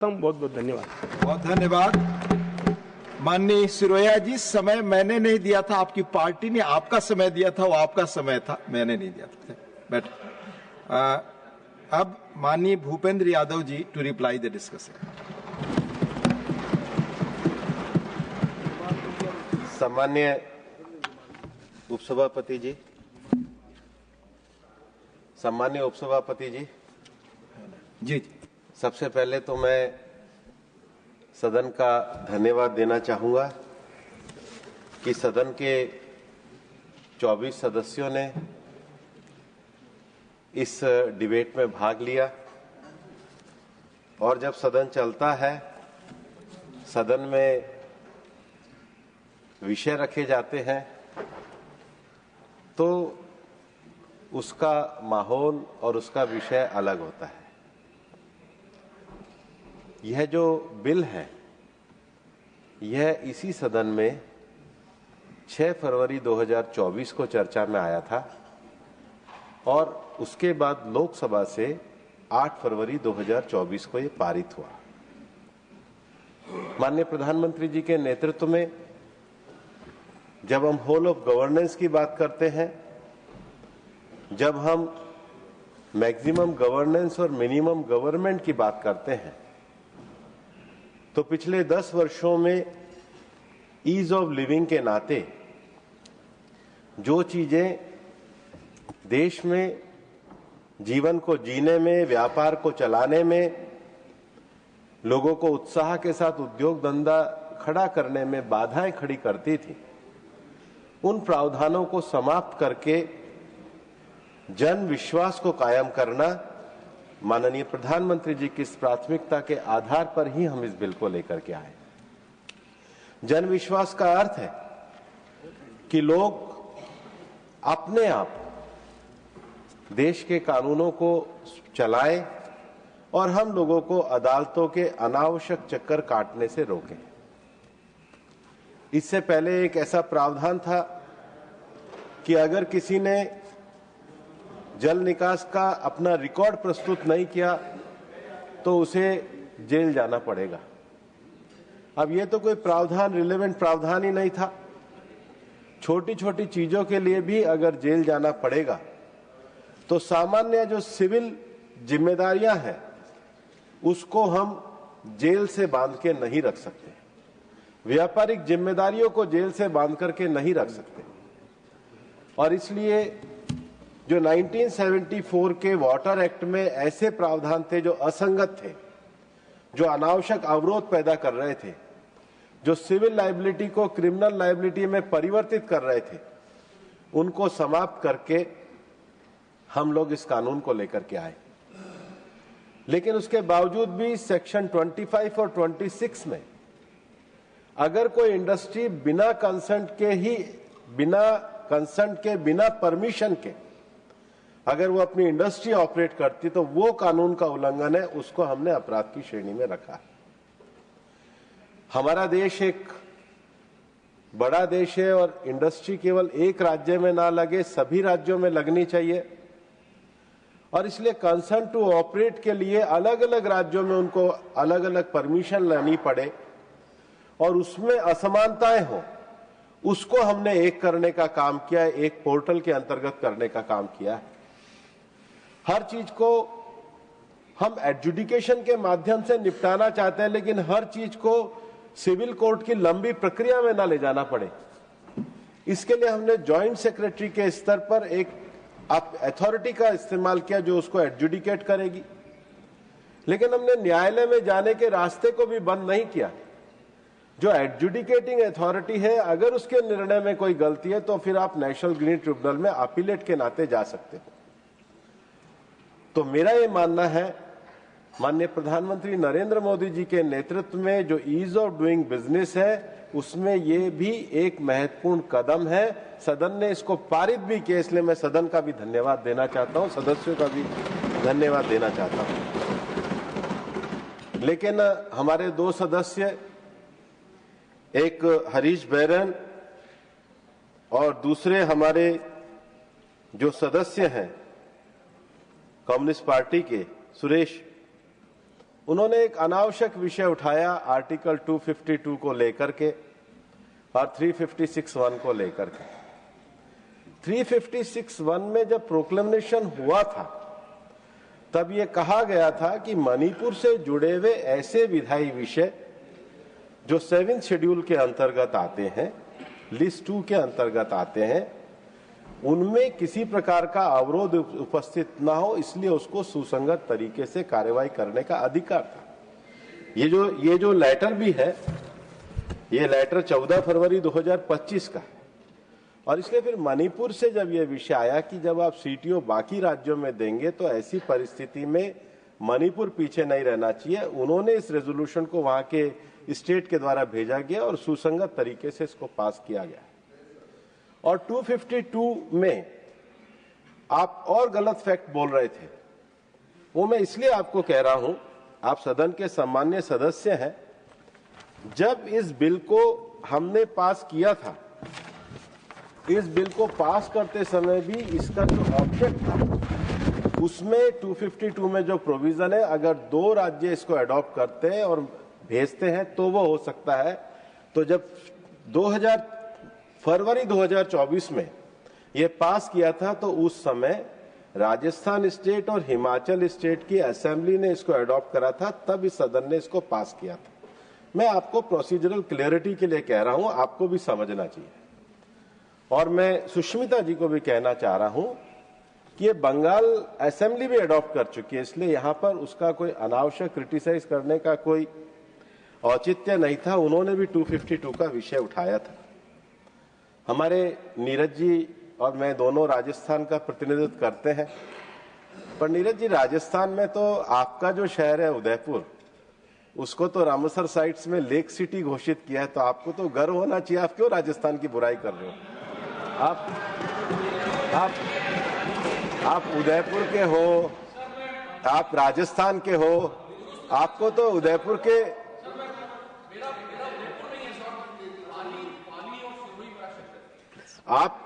बहुत बहुत धन्यवाद। बहुत धन्यवाद। माननीय सिरोया जी, समय मैंने नहीं दिया था, आपकी पार्टी ने आपका समय दिया था, वो आपका समय था, मैंने नहीं दिया था। बैठ। अब माननीय Bhupendra Yadav ji to reply the discussion. सम्मान्य उपसभापति जी, सम्मान्य उपसभापति जी, जी, सबसे पहले तो मैं सदन का धन्यवाद देना चाहूंगा कि सदन के 24 सदस्यों ने इस डिबेट में भाग लिया और जब सदन चलता है, सदन में विषय रखे जाते हैं तो उसका माहौल और उसका विषय अलग होता है। यह जो बिल है, यह इसी सदन में 6 फरवरी 2024 को चर्चा में आया था और उसके बाद लोकसभा से 8 फरवरी 2024 को यह पारित हुआ। माननीय प्रधानमंत्री जी के नेतृत्व में जब हम होल ऑफ गवर्नेंस की बात करते हैं, जब हम मैक्सिमम गवर्नेंस और मिनिमम गवर्नमेंट की बात करते हैं, तो पिछले 10 वर्षों में ईज ऑफ लिविंग के नाते जो चीजें देश में जीवन को जीने में, व्यापार को चलाने में, लोगों को उत्साह के साथ उद्योग धंधा खड़ा करने में बाधाएं खड़ी करती थी, उन प्रावधानों को समाप्त करके जन विश्वास को कायम करना माननीय प्रधानमंत्री जी की इस प्राथमिकता के आधार पर ही हम इस बिल को लेकर के आए। जन विश्वास का अर्थ है कि लोग अपने आप देश के कानूनों को चलाएं और हम लोगों को अदालतों के अनावश्यक चक्कर काटने से रोकें। इससे पहले एक ऐसा प्रावधान था कि अगर किसी ने जल निकास का अपना रिकॉर्ड प्रस्तुत नहीं किया तो उसे जेल जाना पड़ेगा। अब ये तो कोई प्रावधान, रिलेवेंट प्रावधान ही नहीं था। छोटी छोटी चीजों के लिए भी अगर जेल जाना पड़ेगा तो सामान्य जो सिविल जिम्मेदारियां हैं उसको हम जेल से बांध के नहीं रख सकते, व्यापारिक जिम्मेदारियों को जेल से बांध करके नहीं रख सकते। और इसलिए जो 1974 के वाटर एक्ट में ऐसे प्रावधान थे जो असंगत थे, जो अनावश्यक अवरोध पैदा कर रहे थे, जो सिविल लायबिलिटी को क्रिमिनल लायबिलिटी में परिवर्तित कर रहे थे, उनको समाप्त करके हम लोग इस कानून को लेकर के आए। लेकिन उसके बावजूद भी सेक्शन 25 और 26 में अगर कोई इंडस्ट्री बिना कंसेंट के, बिना परमिशन के अगर वो अपनी इंडस्ट्री ऑपरेट करती तो वो कानून का उल्लंघन है, उसको हमने अपराध की श्रेणी में रखा है। हमारा देश एक बड़ा देश है और इंडस्ट्री केवल एक राज्य में ना लगे, सभी राज्यों में लगनी चाहिए। और इसलिए कंसेंट टू ऑपरेट के लिए अलग अलग राज्यों में उनको अलग अलग परमिशन लेनी पड़े और उसमें असमानताएं हो, उसको हमने एक करने का काम किया है, एक पोर्टल के अंतर्गत करने का काम किया है। हर चीज को हम एडजुडिकेशन के माध्यम से निपटाना चाहते हैं, लेकिन हर चीज को सिविल कोर्ट की लंबी प्रक्रिया में ना ले जाना पड़े, इसके लिए हमने जॉइंट सेक्रेटरी के स्तर पर एक अथॉरिटी का इस्तेमाल किया जो उसको एडजुडिकेट करेगी। लेकिन हमने न्यायालय में जाने के रास्ते को भी बंद नहीं किया। जो एडजुडिकेटिंग अथॉरिटी है, अगर उसके निर्णय में कोई गलती है तो फिर आप नेशनल ग्रीन ट्रिब्यूनल में अपीलेट के नाते जा सकते हो। तो मेरा ये मानना है, माननीय प्रधानमंत्री नरेंद्र मोदी जी के नेतृत्व में जो ईज ऑफ डूइंग बिजनेस है, उसमें ये भी एक महत्वपूर्ण कदम है। सदन ने इसको पारित भी किया, इसलिए मैं सदन का भी धन्यवाद देना चाहता हूं, सदस्यों का भी धन्यवाद देना चाहता हूं। लेकिन हमारे 2 सदस्य, एक हरीश बैरन और दूसरे हमारे जो सदस्य हैं कम्युनिस्ट पार्टी के सुरेश, उन्होंने एक अनावश्यक विषय उठाया आर्टिकल 252 को लेकर के और 356(1) को लेकर के। 356(1) में जब प्रोक्लेमेशन हुआ था तब ये कहा गया था कि मणिपुर से जुड़े हुए ऐसे विधायी विषय जो 7th शेड्यूल के अंतर्गत आते हैं, लिस्ट 2 के अंतर्गत आते हैं, उनमें किसी प्रकार का अवरोध उपस्थित ना हो, इसलिए उसको सुसंगत तरीके से कार्रवाई करने का अधिकार था। ये जो लेटर भी है, ये लेटर 14 फरवरी 2025 का है। और इसलिए फिर मणिपुर से जब ये विषय आया कि जब आप सीटीओ बाकी राज्यों में देंगे तो ऐसी परिस्थिति में मणिपुर पीछे नहीं रहना चाहिए, उन्होंने इस रेजोल्यूशन को वहां के स्टेट के द्वारा भेजा गया और सुसंगत तरीके से इसको पास किया गया। और 252 में आप और गलत फैक्ट बोल रहे थे, वो मैं इसलिए आपको कह रहा हूं, आप सदन के सम्मान्य सदस्य हैं। जब इस बिल को हमने पास किया था, इस बिल को पास करते समय भी इसका जो ऑब्जेक्ट था उसमें 252 में जो प्रोविजन है, अगर 2 राज्य इसको अडॉप्ट करते हैं और भेजते हैं तो वो हो सकता है। तो जब फरवरी 2024 में ये पास किया था तो उस समय राजस्थान स्टेट और हिमाचल स्टेट की असेंबली ने इसको अडॉप्ट करा था, तब इस सदन ने इसको पास किया था। मैं आपको प्रोसीजरल क्लियरिटी के लिए कह रहा हूं, आपको भी समझना चाहिए। और मैं सुष्मिता जी को भी कहना चाह रहा हूं कि ये बंगाल असेंबली भी अडॉप्ट कर चुकी है, इसलिए यहां पर उसका कोई अनावश्यक क्रिटिसाइज करने का कोई औचित्य नहीं था। उन्होंने भी 252 का विषय उठाया था। हमारे नीरज जी और मैं दोनों राजस्थान का प्रतिनिधित्व करते हैं, पर नीरज जी राजस्थान में तो आपका जो शहर है उदयपुर, उसको तो रामसर साइट्स में लेक सिटी घोषित किया है, तो आपको तो गर्व होना चाहिए। आप क्यों राजस्थान की बुराई कर रहे हो? आप उदयपुर के हो, आप राजस्थान के हो, आपको तो उदयपुर के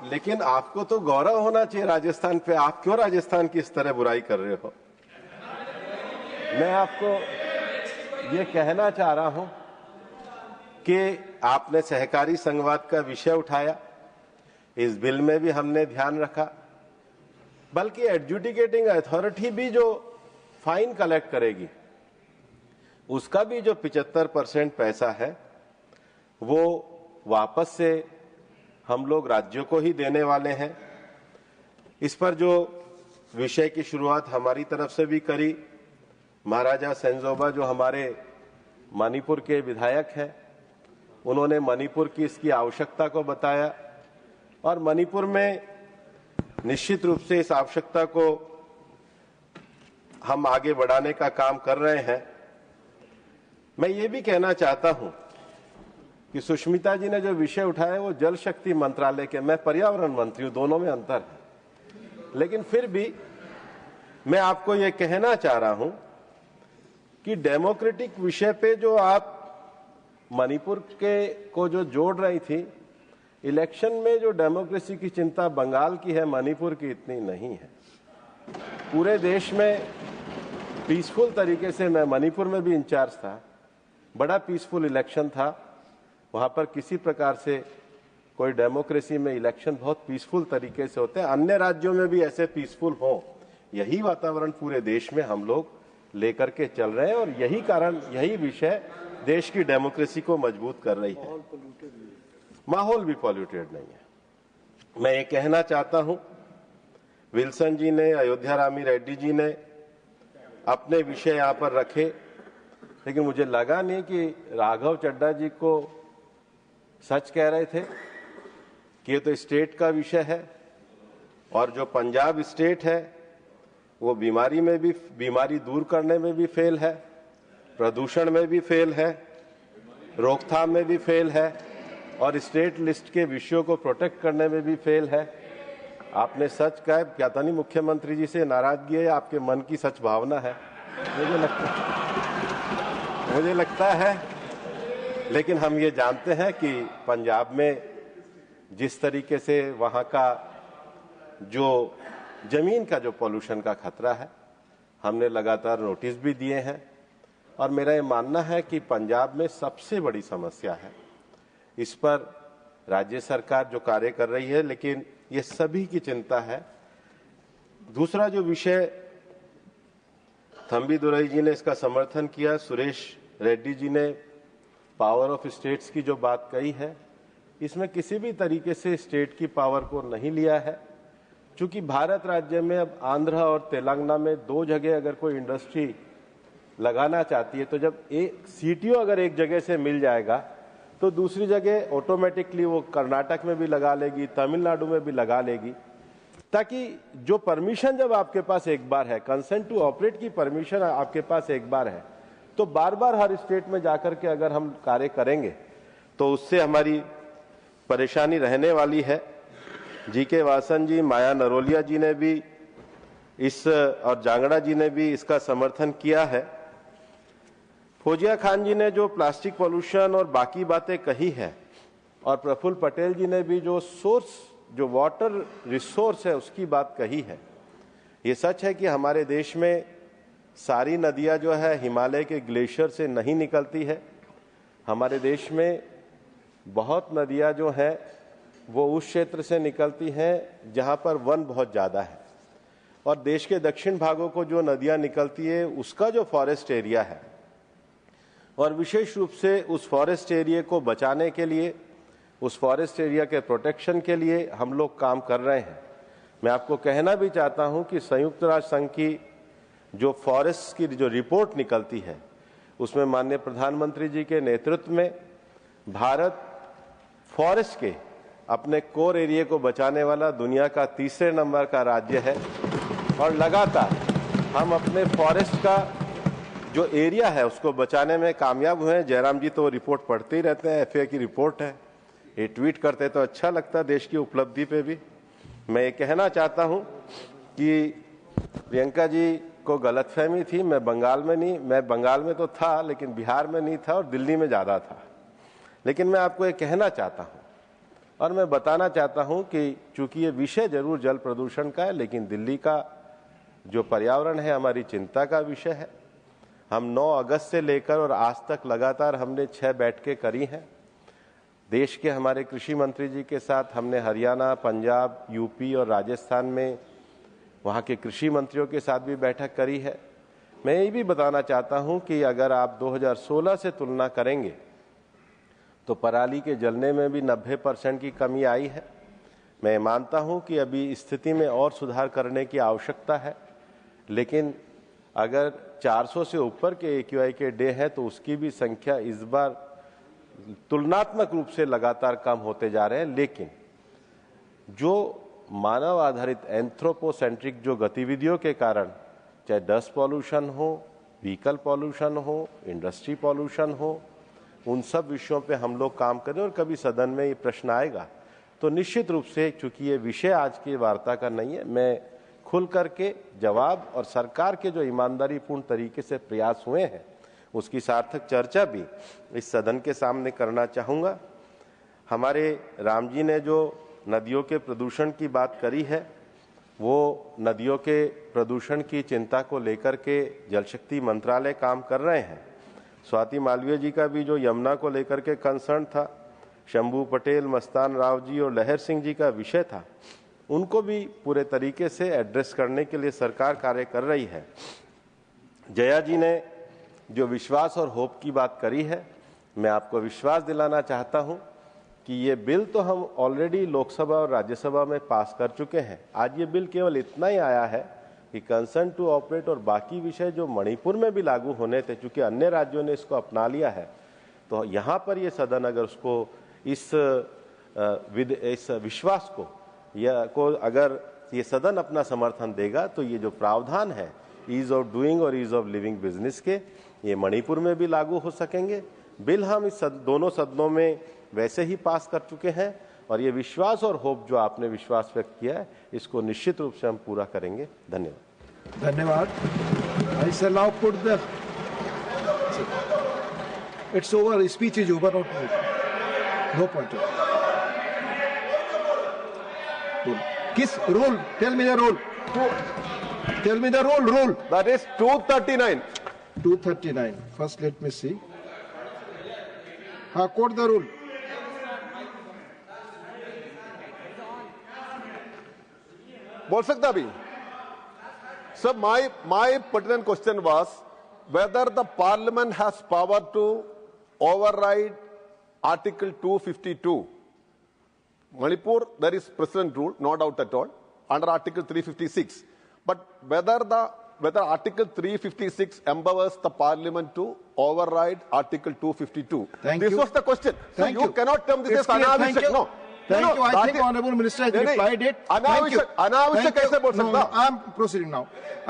लेकिन आपको तो गौरव होना चाहिए राजस्थान पे। आप क्यों राजस्थान की इस तरह बुराई कर रहे हो? मैं आपको ये कहना चाह रहा हूं कि आपने सहकारी संघवाद का विषय उठाया, इस बिल में भी हमने ध्यान रखा, बल्कि एडजुडिकेटिंग अथॉरिटी भी जो फाइन कलेक्ट करेगी उसका भी जो 75% पैसा है वो वापस से हम लोग राज्यों को ही देने वाले हैं। इस पर जो विषय की शुरुआत हमारी तरफ से भी करी, महाराजा सेंजोबा जो हमारे मणिपुर के विधायक हैं, उन्होंने मणिपुर की इसकी आवश्यकता को बताया और मणिपुर में निश्चित रूप से इस आवश्यकता को हम आगे बढ़ाने का काम कर रहे हैं। मैं ये भी कहना चाहता हूं कि सुष्मिता जी ने जो विषय उठाया है वो जल शक्ति मंत्रालय के, मैं पर्यावरण मंत्री हूं, दोनों में अंतर है। लेकिन फिर भी मैं आपको ये कहना चाह रहा हूं कि डेमोक्रेटिक विषय पे जो आप मणिपुर के को जो जोड़ रही थी, इलेक्शन में जो डेमोक्रेसी की चिंता बंगाल की है, मणिपुर की इतनी नहीं है। पूरे देश में पीसफुल तरीके से, मैं मणिपुर में भी इंचार्ज था, बड़ा पीसफुल इलेक्शन था। वहां पर किसी प्रकार से कोई डेमोक्रेसी में इलेक्शन बहुत पीसफुल तरीके से होते हैं। अन्य राज्यों में भी ऐसे पीसफुल हो, यही वातावरण पूरे देश में हम लोग लेकर के चल रहे हैं और यही कारण, यही विषय देश की डेमोक्रेसी को मजबूत कर रही है। माहौल भी पॉल्यूटेड नहीं है। मैं ये कहना चाहता हूं, विल्सन जी ने, अयोध्या रामी रेड्डी जी ने अपने विषय यहां पर रखे, लेकिन मुझे लगा नहीं कि राघव चड्ढा जी को सच कह रहे थे कि ये तो स्टेट का विषय है और जो पंजाब स्टेट है वो बीमारी में भी, बीमारी दूर करने में भी फेल है, प्रदूषण में भी फेल है, रोकथाम में भी फेल है और स्टेट लिस्ट के विषयों को प्रोटेक्ट करने में भी फेल है। आपने सच कहा, क्या था नहीं मुख्यमंत्री जी से नाराजगी है, आपके मन की सच भावना है, मुझे लगता है। लेकिन हम ये जानते हैं कि पंजाब में जिस तरीके से वहां का जो जमीन का जो पॉल्यूशन का खतरा है, हमने लगातार नोटिस भी दिए हैं और मेरा ये मानना है कि पंजाब में सबसे बड़ी समस्या है। इस पर राज्य सरकार जो कार्य कर रही है, लेकिन ये सभी की चिंता है। दूसरा जो विषय थंबी दुरई जी ने इसका समर्थन किया, सुरेश रेड्डी जी ने पावर ऑफ स्टेट्स की जो बात कही है, इसमें किसी भी तरीके से स्टेट की पावर को नहीं लिया है। चूंकि भारत राज्य में अब आंध्र और तेलंगाना में दो जगह अगर कोई इंडस्ट्री लगाना चाहती है, तो जब एक सीटीओ अगर एक जगह से मिल जाएगा तो दूसरी जगह ऑटोमेटिकली वो कर्नाटक में भी लगा लेगी, तमिलनाडु में भी लगा लेगी, ताकि जो परमिशन जब आपके पास एक बार है, कंसेंट टू ऑपरेट की परमिशन आपके पास एक बार है, तो बार बार हर स्टेट में जाकर के अगर हम कार्य करेंगे तो उससे हमारी परेशानी रहने वाली है। जीके वासन जी, माया नरोलिया जी ने भी इस और जांगड़ा जी ने भी इसका समर्थन किया है। फौजिया खान जी ने जो प्लास्टिक पॉल्यूशन और बाकी बातें कही है, और प्रफुल्ल पटेल जी ने भी जो सोर्स, जो वाटर रिसोर्स है उसकी बात कही है। ये सच है कि हमारे देश में सारी नदियां जो है हिमालय के ग्लेशियर से नहीं निकलती है। हमारे देश में बहुत नदियां जो हैं वो उस क्षेत्र से निकलती हैं जहां पर वन बहुत ज़्यादा है, और देश के दक्षिण भागों को जो नदियां निकलती है उसका जो फॉरेस्ट एरिया है, और विशेष रूप से उस फॉरेस्ट एरिया को बचाने के लिए, उस फॉरेस्ट एरिया के प्रोटेक्शन के लिए हम लोग काम कर रहे हैं। मैं आपको कहना भी चाहता हूं कि संयुक्त राष्ट्र संघ की जो फॉरेस्ट की जो रिपोर्ट निकलती है, उसमें माननीय प्रधानमंत्री जी के नेतृत्व में भारत फॉरेस्ट के अपने कोर एरिया को बचाने वाला दुनिया का तीसरे नंबर का राज्य है, और लगातार हम अपने फॉरेस्ट का जो एरिया है उसको बचाने में कामयाब हुए हैं। जयराम जी तो रिपोर्ट पढ़ते ही रहते हैं, एफए की रिपोर्ट है, ये ट्वीट करते तो अच्छा लगता देश की उपलब्धि पे भी। मैं ये कहना चाहता हूं कि प्रियंका जी को गलतफहमी थी, मैं बंगाल में नहीं, मैं बंगाल में तो था लेकिन बिहार में नहीं था और दिल्ली में ज़्यादा था। लेकिन मैं आपको ये कहना चाहता हूं और मैं बताना चाहता हूं कि चूंकि ये विषय जरूर जल प्रदूषण का है, लेकिन दिल्ली का जो पर्यावरण है हमारी चिंता का विषय है। हम 9 अगस्त से लेकर और आज तक लगातार हमने 6 बैठकें करी हैं। देश के हमारे कृषि मंत्री जी के साथ हमने हरियाणा, पंजाब, यूपी और राजस्थान में वहाँ के कृषि मंत्रियों के साथ भी बैठक करी है। मैं ये भी बताना चाहता हूँ कि अगर आप 2016 से तुलना करेंगे तो पराली के जलने में भी 90% की कमी आई है। मैं मानता हूँ कि अभी स्थिति में और सुधार करने की आवश्यकता है, लेकिन अगर 400 से ऊपर के AQI के डे हैं तो उसकी भी संख्या इस बार तुलनात्मक रूप से लगातार कम होते जा रहे हैं। लेकिन जो मानव आधारित एंथ्रोपोसेंट्रिक जो गतिविधियों के कारण, चाहे डस्ट पॉल्यूशन हो, व्हीकल पॉल्यूशन हो, इंडस्ट्री पॉल्यूशन हो, उन सब विषयों पे हम लोग काम करें। और कभी सदन में ये प्रश्न आएगा तो निश्चित रूप से, चूंकि ये विषय आज की वार्ता का नहीं है, मैं खुल करके जवाब और सरकार के जो ईमानदारीपूर्ण तरीके से प्रयास हुए हैं उसकी सार्थक चर्चा भी इस सदन के सामने करना चाहूँगा। हमारे राम जी ने जो नदियों के प्रदूषण की बात करी है, वो नदियों के प्रदूषण की चिंता को लेकर के जल शक्ति मंत्रालय काम कर रहे हैं। स्वाति मालवीय जी का भी जो यमुना को लेकर के कंसर्न था, शंभू पटेल, मस्तान राव जी और लहर सिंह जी का विषय था, उनको भी पूरे तरीके से एड्रेस करने के लिए सरकार कार्य कर रही है। जया जी ने जो विश्वास और होप की बात करी है, मैं आपको विश्वास दिलाना चाहता हूं कि ये बिल तो हम ऑलरेडी लोकसभा और राज्यसभा में पास कर चुके हैं। आज ये बिल केवल इतना ही आया है कि कंसेंट टू ऑपरेट और बाकी विषय जो मणिपुर में भी लागू होने थे, चूंकि अन्य राज्यों ने इसको अपना लिया है, तो यहाँ पर ये सदन अगर उसको इस विश्वास को अगर ये सदन अपना समर्थन देगा तो ये जो प्रावधान है ईज ऑफ डूइंग और ईज ऑफ लिविंग बिजनेस के, ये मणिपुर में भी लागू हो सकेंगे। बिल हम इस दोनों सदनों में वैसे ही पास कर चुके हैं, और ये विश्वास और होप जो आपने विश्वास व्यक्त किया है, इसको निश्चित रूप से हम पूरा करेंगे। धन्यवाद। धन्यवाद। I shall now put the. It's over. Speech is over. No point. Kiss rule. Tell me the rule. Tell me the rule. That is 239. 239. First, let me see. Quote the rule. बोल सकता भी. So my pertinent question was whether the Parliament has power to override Article 252. Manipur, there is precedent rule, no doubt at all, under Article 356. But whether Article 356 empowers the Parliament to override Article 252. This was the question. So you cannot term this as anavishak. No. Thank you. I think Honorable Minister has replied it. Anavishak kaise bol sakta? I am proceeding now.